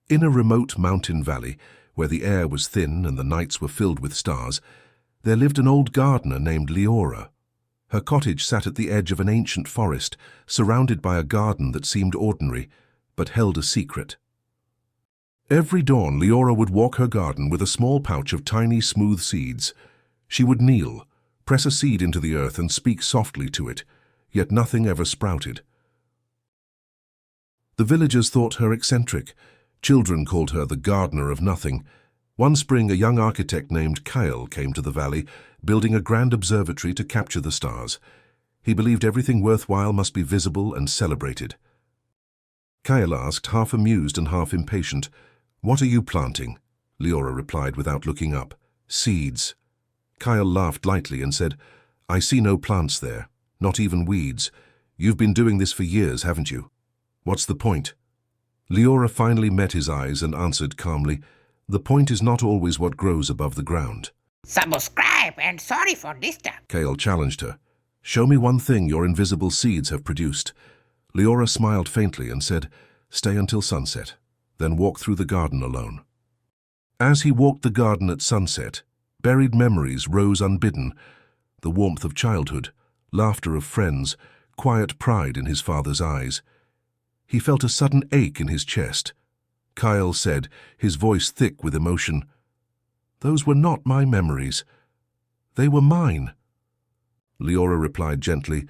In a remote mountain valley, where the air was thin and the nights were filled with stars, there lived an old gardener named Leora. Her cottage sat at the edge of an ancient forest, surrounded by a garden that seemed ordinary, but held a secret. Every dawn, Leora would walk her garden with a small pouch of tiny, smooth seeds. She would kneel, press a seed into the earth and speak softly to it, yet nothing ever sprouted. The villagers thought her eccentric. Children called her the gardener of nothing. One spring, a young architect named Kyle came to the valley, building a grand observatory to capture the stars. He believed everything worthwhile must be visible and celebrated. Kyle asked, half amused and half impatient, "What are you planting?" Leora replied without looking up, "Seeds." Kyle laughed lightly and said, "I see no plants there, not even weeds. You've been doing this for years, haven't you? What's the point?" Leora finally met his eyes and answered calmly, "The point is not always what grows above the ground." "Subscribe and sorry for disturb." Kale challenged her. "Show me one thing your invisible seeds have produced." Leora smiled faintly and said, "Stay until sunset, then walk through the garden alone." As he walked the garden at sunset, buried memories rose unbidden, the warmth of childhood, laughter of friends, quiet pride in his father's eyes. He felt a sudden ache in his chest. Kyle said, his voice thick with emotion, "Those were not my memories. They were mine." Leora replied gently,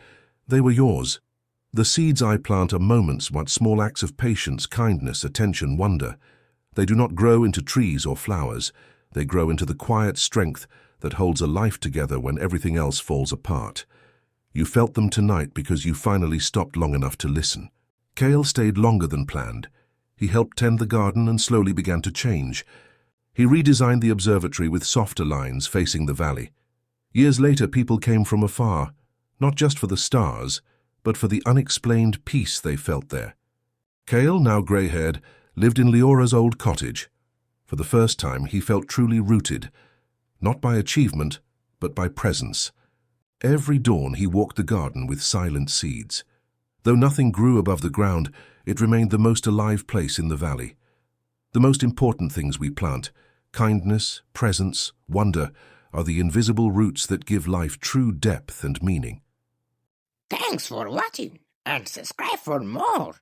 "They were yours. The seeds I plant are moments, what small acts of patience, kindness, attention, wonder. They do not grow into trees or flowers. They grow into the quiet strength that holds a life together when everything else falls apart. You felt them tonight because you finally stopped long enough to listen." Kale stayed longer than planned. He helped tend the garden and slowly began to change. He redesigned the observatory with softer lines facing the valley. Years later, people came from afar, not just for the stars, but for the unexplained peace they felt there. Kale, now grey-haired, lived in Leora's old cottage. For the first time, he felt truly rooted, not by achievement, but by presence. Every dawn, he walked the garden with silent seeds. Though nothing grew above the ground, it remained the most alive place in the valley. The most important things we plant, kindness, presence, wonder, are the invisible roots that give life true depth and meaning. Thanks for watching and subscribe for more.